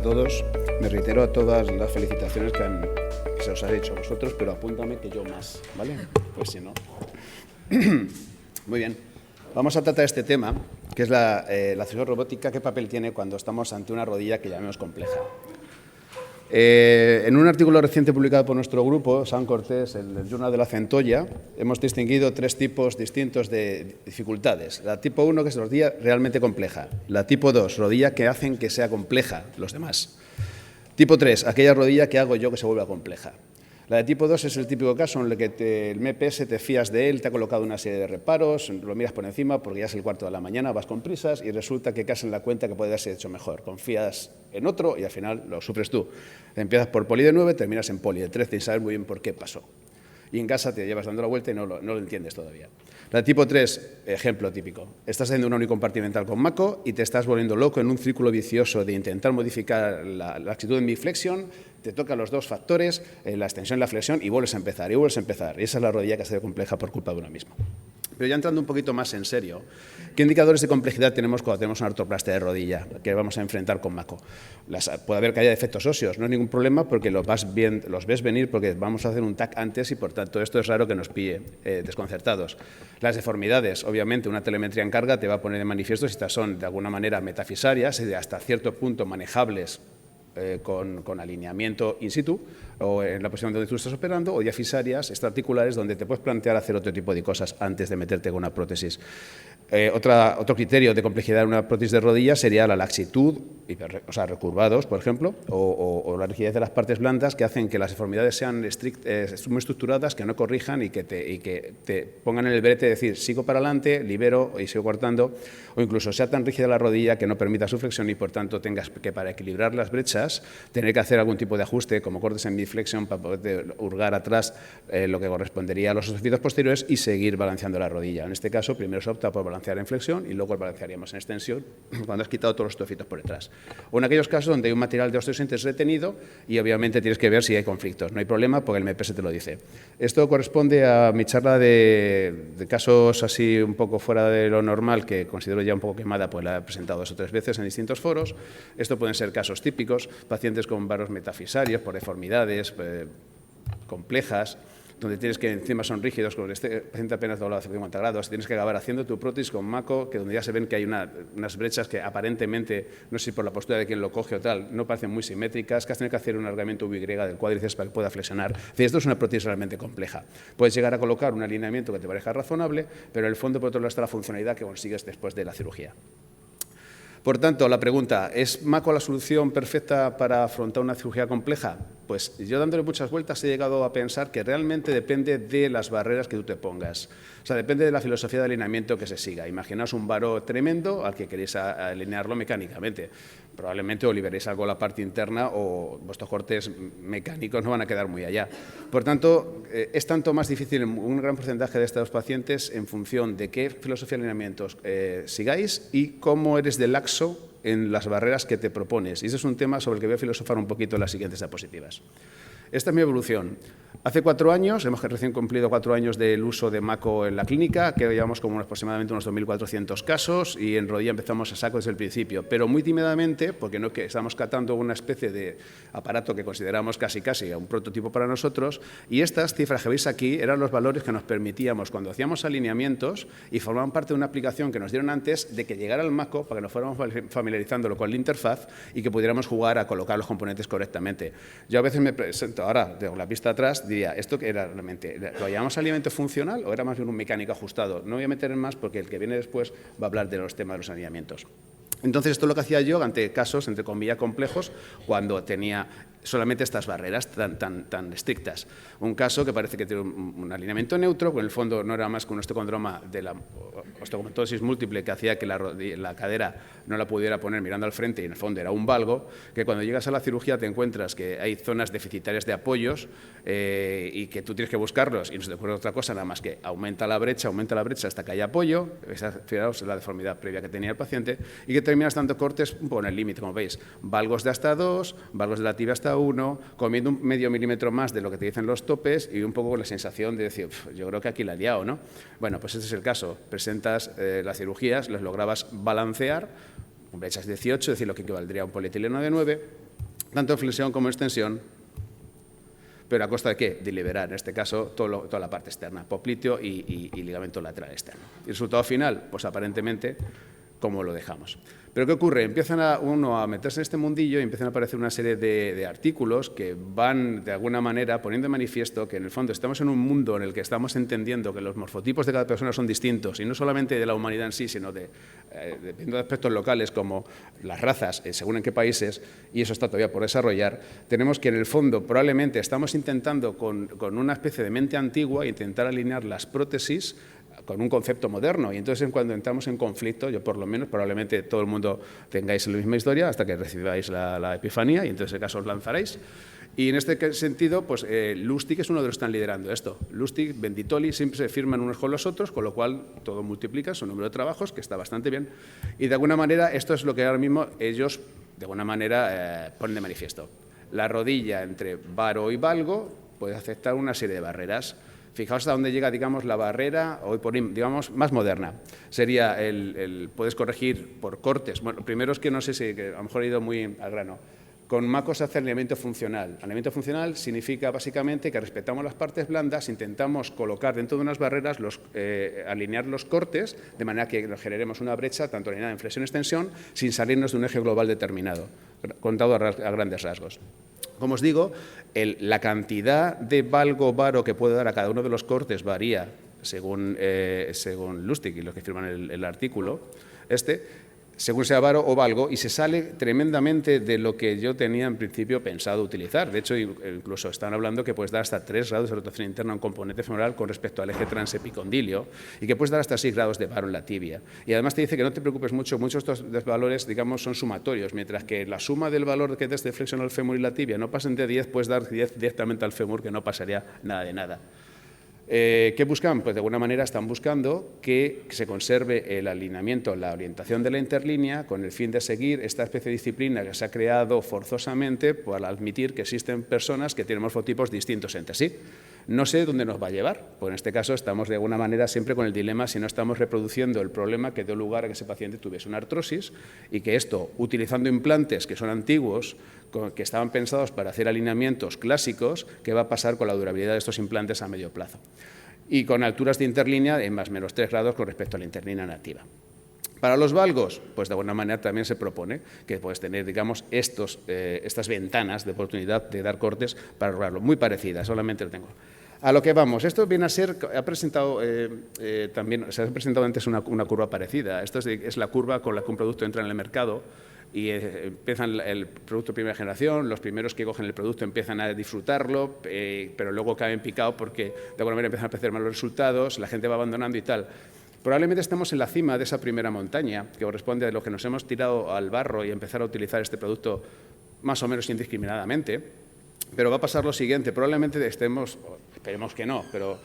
todos. Me reitero a todas las felicitaciones que se os ha hecho a vosotros, pero apúntame que yo más, ¿vale? Pues si no. Muy bien. Vamos a tratar este tema, que es la cirugía robótica, qué papel tiene cuando estamos ante una rodilla que llamemos compleja. En un artículo reciente publicado por nuestro grupo, San Cortés, el Journal de la Centolla, hemos distinguido 3 tipos distintos de dificultades. La tipo 1, que es rodilla realmente compleja. La tipo 2, rodilla que hacen que sea compleja los demás. Tipo 3, aquella rodilla que hago yo que se vuelva compleja. La de tipo 2 es el típico caso en el que el MPS te fías de él, te ha colocado una serie de reparos, lo miras por encima porque ya es el 4 de la mañana, vas con prisas y resulta que caes en la cuenta que puede haberse hecho mejor. Confías en otro y al final lo sufres tú. Empiezas por poli de 9, terminas en poli de 13 sin saber muy bien por qué pasó. Y en casa te llevas dando la vuelta y no lo entiendes todavía. La tipo 3, ejemplo típico. Estás haciendo una unicompartimental con Mako y te estás volviendo loco en un círculo vicioso de intentar modificar la actitud en biflexión, te tocan los 2 factores, la extensión y la flexión, y vuelves a empezar, y vuelves a empezar. Y esa es la rodilla que se ve compleja por culpa de uno mismo. Pero ya entrando un poquito más en serio, ¿qué indicadores de complejidad tenemos cuando tenemos una artroplastia de rodilla que vamos a enfrentar con Mako? Puede haber caída de efectos óseos, no es ningún problema porque los ves venir porque vamos a hacer un TAC antes y por tanto esto es raro que nos pille desconcertados. Las deformidades, obviamente una telemetría en carga te va a poner de manifiesto si estas son de alguna manera metafisarias y hasta cierto punto manejables con alineamiento in situ o en la posición donde tú estás operando, o diafisarias extraarticulares donde te puedes plantear hacer otro tipo de cosas antes de meterte con una prótesis. Otro criterio de complejidad en una prótesis de rodilla sería la laxitud, o sea, recurvados, por ejemplo, o la rigidez de las partes blandas que hacen que las deformidades sean muy estructuradas, que no corrijan y que te pongan en el brete de decir, sigo para adelante, libero y sigo cortando, o incluso sea tan rígida la rodilla que no permita su flexión y por tanto tengas que, para equilibrar las brechas, tener que hacer algún tipo de ajuste, como cortes en midflexion para poder hurgar atrás lo que correspondería a los osocitos posteriores y seguir balanceando la rodilla. En este caso, primero se opta por balancear en flexión y luego balancearíamos en extensión cuando has quitado todos los osocitos por detrás. O en aquellos casos donde hay un material de osteosíntesis retenido y obviamente tienes que ver si hay conflictos. No hay problema porque el MPS te lo dice. Esto corresponde a mi charla de casos así un poco fuera de lo normal, que considero ya un poco quemada, pues la he presentado 2 o 3 veces en distintos foros. Esto pueden ser casos típicos, pacientes con varos metafisarios por deformidades complejas, donde tienes que encima son rígidos, con este paciente apenas doblado a 50 grados, tienes que acabar haciendo tu prótesis con Mako, que donde ya se ven que hay unas brechas que aparentemente, no sé si por la postura de quien lo coge o tal, no parecen muy simétricas, que has tenido que hacer un alargamiento UY del cuádriceps para que pueda flexionar. Esto es una prótesis realmente compleja. Puedes llegar a colocar un alineamiento que te parezca razonable, pero en el fondo, por otro lado, está la funcionalidad que consigues después de la cirugía. Por tanto, la pregunta, ¿es Mako la solución perfecta para afrontar una cirugía compleja? Pues yo dándole muchas vueltas he llegado a pensar que realmente depende de las barreras que tú te pongas. O sea, depende de la filosofía de alineamiento que se siga. Imaginaos un varo tremendo al que queréis alinearlo mecánicamente. Probablemente o liberéis algo la parte interna o vuestros cortes mecánicos no van a quedar muy allá. Por tanto, es tanto más difícil en un gran porcentaje de estos pacientes en función de qué filosofía de alineamientos sigáis y cómo eres de laxo en las barreras que te propones. Y ese es un tema sobre el que voy a filosofar un poquito en las siguientes diapositivas. Esta es mi evolución. Hace 4 años, hemos recién cumplido 4 años del uso de Mako en la clínica, que llevamos como aproximadamente unos 2.400 casos y en rodilla empezamos a saco desde el principio, pero muy tímidamente, porque no que estamos catando una especie de aparato que consideramos casi un prototipo para nosotros, y estas cifras que veis aquí eran los valores que nos permitíamos cuando hacíamos alineamientos y formaban parte de una aplicación que nos dieron antes de que llegara el Mako para que nos fuéramos familiarizándolo con la interfaz y que pudiéramos jugar a colocar los componentes correctamente. Yo a veces me presento, ahora de la pista atrás, diría, ¿esto que era realmente? ¿Lo llamamos alineamiento funcional o era más bien un mecánico ajustado? No voy a meter en más porque el que viene después va a hablar de los temas de los alineamientos. Entonces, esto es lo que hacía yo ante casos, entre comillas, complejos, cuando tenía solamente estas barreras tan estrictas. Un caso que parece que tiene un alineamiento neutro, que en el fondo no era más que un osteocondroma de la osteocondrosis múltiple que hacía que la cadera no la pudiera poner mirando al frente y en el fondo era un valgo, que cuando llegas a la cirugía te encuentras que hay zonas deficitarias de apoyos y que tú tienes que buscarlos y no se te ocurre otra cosa nada más que aumenta la brecha hasta que haya apoyo, fijaos la deformidad previa que tenía el paciente y que terminas dando cortes un poco en el límite, como veis, valgos de hasta 2, valgos de la tibia hasta 1, comiendo un medio milímetro más de lo que te dicen los topes y un poco con la sensación de decir, yo creo que aquí la he liado, ¿no? Bueno, pues este es el caso. Presentas las cirugías, las lograbas balancear, con brechas 18, es decir, lo que equivaldría a un polietileno de 9, tanto en flexión como en extensión, pero ¿a costa de qué? De liberar, en este caso, toda la parte externa, popliteo y ligamento lateral externo. ¿Y el resultado final? Pues aparentemente, como lo dejamos. Pero ¿qué ocurre? Empiezan uno a meterse en este mundillo y empiezan a aparecer una serie de artículos que van, de alguna manera, poniendo de manifiesto que, en el fondo, estamos en un mundo en el que estamos entendiendo que los morfotipos de cada persona son distintos, y no solamente de la humanidad en sí, sino dependiendo de aspectos locales como las razas, según en qué países, y eso está todavía por desarrollar. Tenemos que, en el fondo, probablemente estamos intentando, con una especie de mente antigua, intentar alinear las prótesis con un concepto moderno, y entonces cuando entramos en conflicto, yo por lo menos, probablemente todo el mundo tengáis la misma historia hasta que recibáis la epifanía, y entonces en ese caso os lanzaréis. Y en este sentido, pues Lustig es uno de los que están liderando esto. Lustig, Benditoli, siempre se firman unos con los otros, con lo cual todo multiplica su número de trabajos, que está bastante bien. Y de alguna manera esto es lo que ahora mismo ellos, de alguna manera, ponen de manifiesto. La rodilla entre varo y valgo puede aceptar una serie de barreras. Fijaos hasta dónde llega, digamos, la barrera, hoy por digamos, más moderna. Sería puedes corregir por cortes. Bueno, primero es que no sé si, que a lo mejor he ido muy al grano. Con MACO se hace alineamiento funcional. Alineamiento funcional significa básicamente que respetamos las partes blandas, intentamos colocar dentro de unas barreras, alinear los cortes, de manera que generemos una brecha, tanto alineada en flexión-extensión, sin salirnos de un eje global determinado, contado a grandes rasgos. Como os digo, la cantidad de valgo-varo que puede dar a cada uno de los cortes varía según Lustig y los que firman el artículo, según sea varo o valgo, y se sale tremendamente de lo que yo tenía en principio pensado utilizar. De hecho, incluso están hablando que puedes dar hasta 3 grados de rotación interna a un componente femoral con respecto al eje transepicondilio, y que puedes dar hasta 6 grados de varo en la tibia. Y además te dice que no te preocupes mucho, muchos de estos valores, digamos, son sumatorios, mientras que la suma del valor que des de flexión al fémur y la tibia no pasen de 10, puedes dar 10 directamente al fémur, que no pasaría nada de nada. ¿Qué buscan? Pues de alguna manera están buscando que se conserve el alineamiento, la orientación de la interlínea, con el fin de seguir esta especie de disciplina que se ha creado forzosamente para admitir que existen personas que tienen morfotipos distintos entre sí. No sé dónde nos va a llevar, pues en este caso estamos de alguna manera siempre con el dilema si no estamos reproduciendo el problema que dio lugar a que ese paciente tuviese una artrosis, y que esto, utilizando implantes que son antiguos, que estaban pensados para hacer alineamientos clásicos, ¿qué va a pasar con la durabilidad de estos implantes a medio plazo? Y con alturas de interlínea de más o menos 3 grados con respecto a la interlínea nativa. Para los valgos, pues de alguna manera también se propone que puedes tener, digamos, estas ventanas de oportunidad de dar cortes para lograrlo. Muy parecidas, solamente lo tengo. A lo que vamos, esto viene a ser, también se ha presentado antes una curva parecida. Esto es la curva con la que un producto entra en el mercado y empiezan el producto de primera generación, los primeros que cogen el producto empiezan a disfrutarlo, pero luego caen picado porque de alguna manera empiezan a aparecer malos resultados, la gente va abandonando y tal. Probablemente estemos en la cima de esa primera montaña, que corresponde a lo que nos hemos tirado al barro y empezar a utilizar este producto más o menos indiscriminadamente, pero va a pasar lo siguiente, probablemente estemos, esperemos que no, pero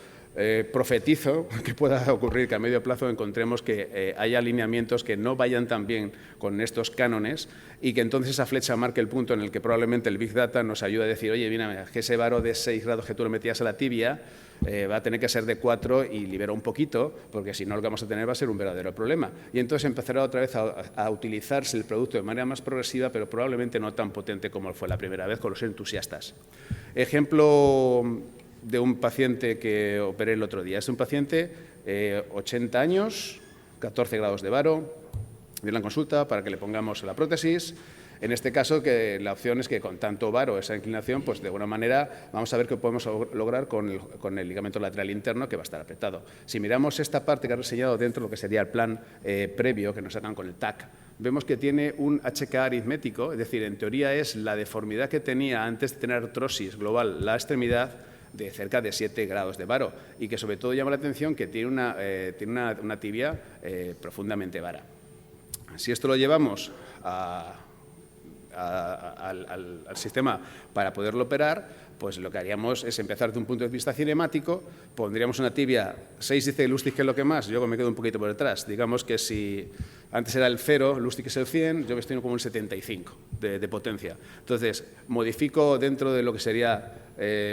profetizo que pueda ocurrir que a medio plazo encontremos que haya alineamientos que no vayan tan bien con estos cánones, y que entonces esa flecha marque el punto en el que probablemente el Big Data nos ayude a decir, oye, mira, que ese varo de 6 grados que tú le metías a la tibia va a tener que ser de 4 y libera un poquito, porque si no lo que vamos a tener va a ser un verdadero problema. Y entonces empezará otra vez a utilizarse el producto de manera más progresiva, pero probablemente no tan potente como fue la primera vez con los entusiastas. Ejemplo de un paciente que operé el otro día. Es un paciente, 80 años, 14 grados de varo, viene a la consulta para que le pongamos la prótesis. En este caso, que la opción es que con tanto varo, esa inclinación, pues de alguna manera vamos a ver qué podemos lograr con el ligamento lateral interno, que va a estar apretado. Si miramos esta parte que ha reseñado dentro de lo que sería el plan previo que nos sacan con el TAC, vemos que tiene un HK aritmético, es decir, en teoría es la deformidad que tenía antes de tener artrosis global la extremidad, de cerca de 7 grados de varo, y que sobre todo llama la atención que tiene una tibia profundamente vara. Si esto lo llevamos al sistema para poderlo operar, pues lo que haríamos es empezar desde un punto de vista cinemático, pondríamos una tibia, 6 dice Lustig que es lo que más, yo me quedo un poquito por detrás, digamos que si antes era el 0, Lustig es el 100, yo me estoy como un 75 de potencia. Entonces, modifico dentro de lo que sería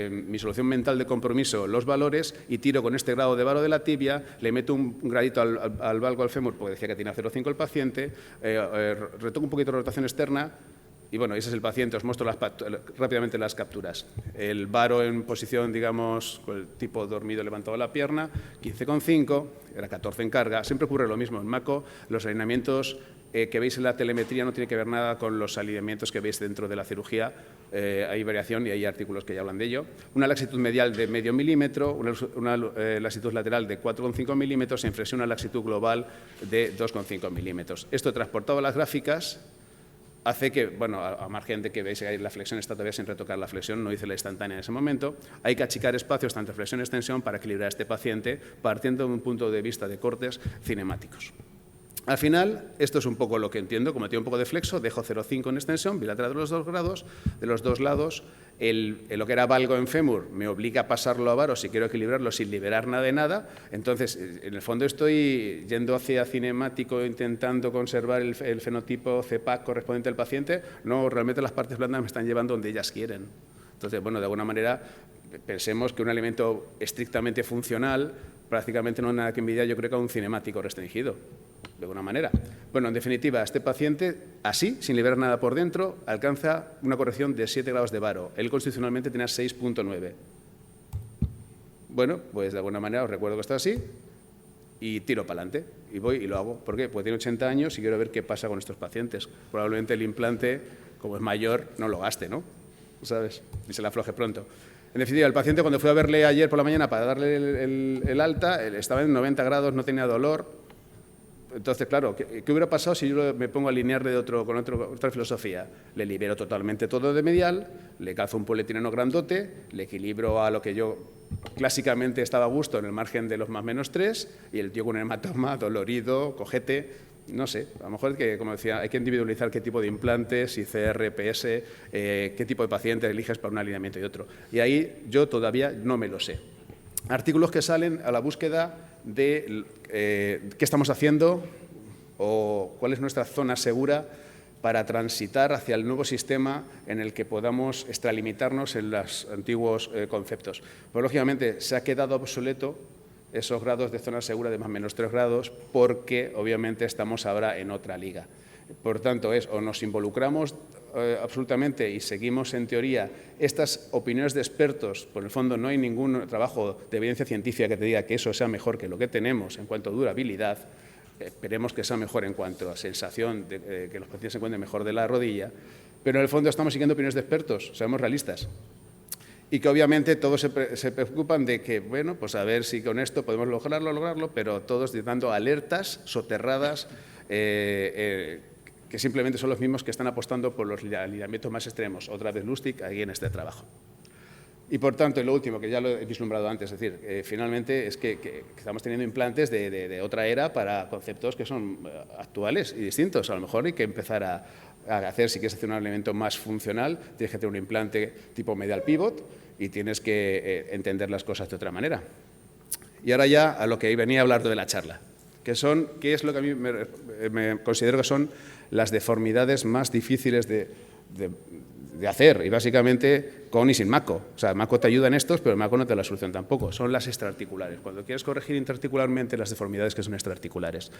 mi solución mental de compromiso los valores y tiro con este grado de varo de la tibia, le meto un gradito al valgo al fémur, porque decía que tiene 0,5 el paciente, retoco un poquito de rotación externa, Y bueno, ese es el paciente, os muestro rápidamente las capturas. El varo en posición, digamos, con el tipo dormido levantado la pierna, 15,5, era 14 en carga. Siempre ocurre lo mismo en Mako, los alineamientos que veis en la telemetría no tiene que ver nada con los alineamientos que veis dentro de la cirugía. Hay variación y hay artículos que ya hablan de ello. Una laxitud medial de medio milímetro, una laxitud lateral de 4,5 milímetros e inflexión a laxitud global de 2,5 milímetros. Esto transportado a las gráficas hace que, bueno, a margen de que veis que la flexión está todavía sin retocar la flexión, no hice la instantánea en ese momento, hay que achicar espacios entre flexión y extensión para equilibrar a este paciente partiendo de un punto de vista de cortes cinemáticos. Al final, esto es un poco lo que entiendo, como tiene un poco de flexo, dejo 0,5 en extensión, bilateral de los 2 grados, de los dos lados. Lo que era valgo en fémur me obliga a pasarlo a varo si quiero equilibrarlo sin liberar nada de nada. Entonces, en el fondo estoy yendo hacia cinemático, intentando conservar el fenotipo CPAC correspondiente al paciente. No, realmente las partes blandas me están llevando donde ellas quieren. Entonces, bueno, de alguna manera, pensemos que un alimento estrictamente funcional prácticamente no hay nada que envidiar, yo creo que a un cinemático restringido, de alguna manera. Bueno, en definitiva, este paciente, así, sin liberar nada por dentro, alcanza una corrección de 7 grados de varo. Él constitucionalmente tenía 6,9. Bueno, pues de alguna manera os recuerdo que está así y tiro para adelante y voy y lo hago. ¿Por qué? Porque tiene 80 años y quiero ver qué pasa con estos pacientes. Probablemente el implante, como es mayor, no lo gaste, ¿no? ¿Sabes? Y se la afloje pronto. En definitiva, el paciente, cuando fui a verle ayer por la mañana para darle el alta, estaba en 90 grados, no tenía dolor. Entonces, claro, ¿qué hubiera pasado si yo me pongo a alinearle con otra filosofía? Le libero totalmente todo de medial, le calzo un polietileno grandote, le equilibro a lo que yo clásicamente estaba a gusto en el margen de los más menos 3 y el tío con un hematoma, dolorido, cojete. No sé, a lo mejor, como decía, hay que individualizar qué tipo de implantes, ICR, PS, qué tipo de paciente eliges para un alineamiento y otro. Y ahí yo todavía no me lo sé. Artículos que salen a la búsqueda de qué estamos haciendo o cuál es nuestra zona segura para transitar hacia el nuevo sistema en el que podamos extralimitarnos en los antiguos conceptos. Pues, lógicamente, se ha quedado obsoleto esos grados de zona segura de más o menos 3 grados porque obviamente estamos ahora en otra liga. Por tanto, o nos involucramos absolutamente y seguimos en teoría estas opiniones de expertos, por el fondo no hay ningún trabajo de evidencia científica que te diga que eso sea mejor que lo que tenemos en cuanto a durabilidad, esperemos que sea mejor en cuanto a sensación de que los pacientes se encuentren mejor de la rodilla, pero en el fondo estamos siguiendo opiniones de expertos, seamos realistas. Y que obviamente todos se preocupan de que, bueno, pues a ver si con esto podemos lograrlo, pero todos dando alertas soterradas que simplemente son los mismos que están apostando por los alineamientos más extremos. Otra vez Lustig aquí en este trabajo. Y por tanto, y lo último, que ya lo he vislumbrado antes, es decir, finalmente es que estamos teniendo implantes de otra era para conceptos que son actuales y distintos. A lo mejor hay que empezar a hacer, si quieres hacer un elemento más funcional, tienes que tener un implante tipo medial pivot y tienes que entender las cosas de otra manera. Y ahora ya a lo que venía a hablar de la charla, que es lo que a mí me considero que son las deformidades más difíciles de hacer, y básicamente con y sin Mako. O sea, Mako te ayuda en estos, pero Mako no te da la solución tampoco. Son las extraarticulares. Cuando quieres corregir intraarticularmente las deformidades que son extraarticulares.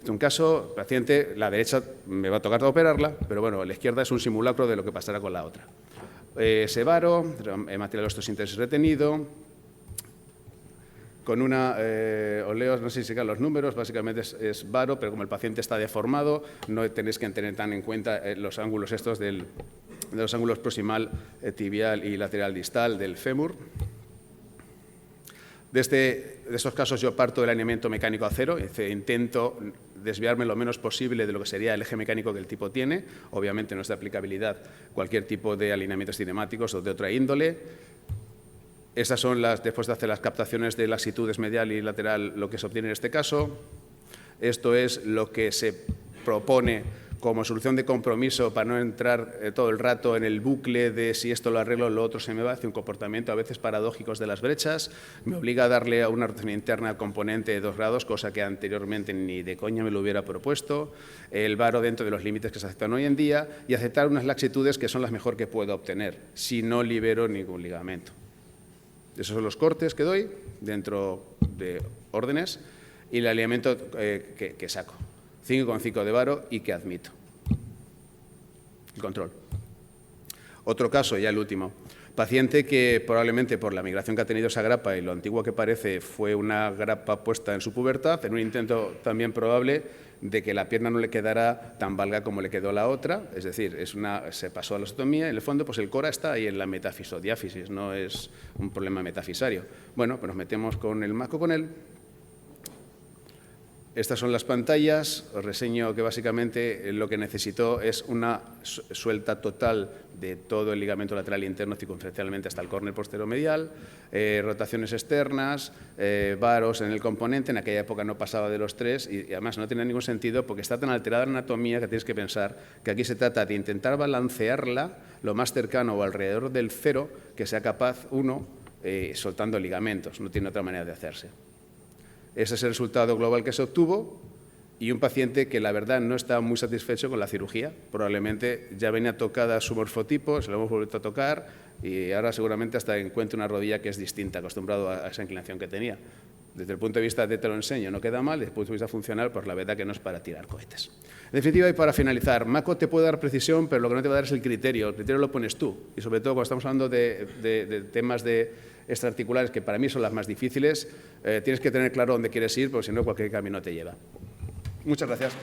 En un caso, el paciente, la derecha me va a tocar operarla, pero bueno, la izquierda es un simulacro de lo que pasará con la otra. Sevaro, material osteosíntesis retenido, con una oleos, no sé si se quedan los números, básicamente es varo, pero como el paciente está deformado, no tenéis que tener tan en cuenta los ángulos estos de los ángulos proximal, tibial y lateral distal del fémur. De estos casos yo parto del alineamiento mecánico a cero, intento desviarme lo menos posible de lo que sería el eje mecánico que el tipo tiene. Obviamente no es de aplicabilidad cualquier tipo de alineamientos cinemáticos o de otra índole. Estas son después de hacer las captaciones de laxitudes medial y lateral, lo que se obtiene en este caso. Esto es lo que se propone como solución de compromiso para no entrar todo el rato en el bucle de si esto lo arreglo, lo otro se me va, hace un comportamiento a veces paradójicos de las brechas, me obliga a darle a una rotación interna al componente de 2 grados, cosa que anteriormente ni de coña me lo hubiera propuesto, el varo dentro de los límites que se aceptan hoy en día y aceptar unas laxitudes que son las mejor que puedo obtener, si no libero ningún ligamento. Esos son los cortes que doy dentro de órdenes y el alineamiento que saco. 5,5 de varo y que admito. El control. Otro caso, ya el último. Paciente que probablemente por la migración que ha tenido esa grapa y lo antiguo que parece fue una grapa puesta en su pubertad, en un intento también probable de que la pierna no le quedara tan valga como le quedó la otra, es decir, se pasó a la osteotomía y en el fondo pues el cora está ahí en la metafisodiáfisis, no es un problema metafisario. Bueno, pues nos metemos con el maco con él. Estas son las pantallas, os reseño que básicamente lo que necesitó es una suelta total de todo el ligamento lateral interno circunferencialmente hasta el córner posteromedial, rotaciones externas, varos en el componente, en aquella época no pasaba de los 3 y además no tiene ningún sentido porque está tan alterada la anatomía que tienes que pensar que aquí se trata de intentar balancearla lo más cercano o alrededor del 0 que sea capaz uno soltando ligamentos, no tiene otra manera de hacerse. Ese es el resultado global que se obtuvo y un paciente que la verdad no estaba muy satisfecho con la cirugía. Probablemente ya venía tocada su morfotipo, se lo hemos vuelto a tocar y ahora seguramente hasta encuentre una rodilla que es distinta, acostumbrado a esa inclinación que tenía. Desde el punto de vista de te lo enseño no queda mal, desde el punto de vista funcional, pues la verdad que no es para tirar cohetes. En definitiva, y para finalizar, Mako te puede dar precisión, pero lo que no te va a dar es el criterio lo pones tú. Y sobre todo cuando estamos hablando de temas extraarticulares, que para mí son las más difíciles, tienes que tener claro dónde quieres ir, porque si no cualquier camino te lleva. Muchas gracias.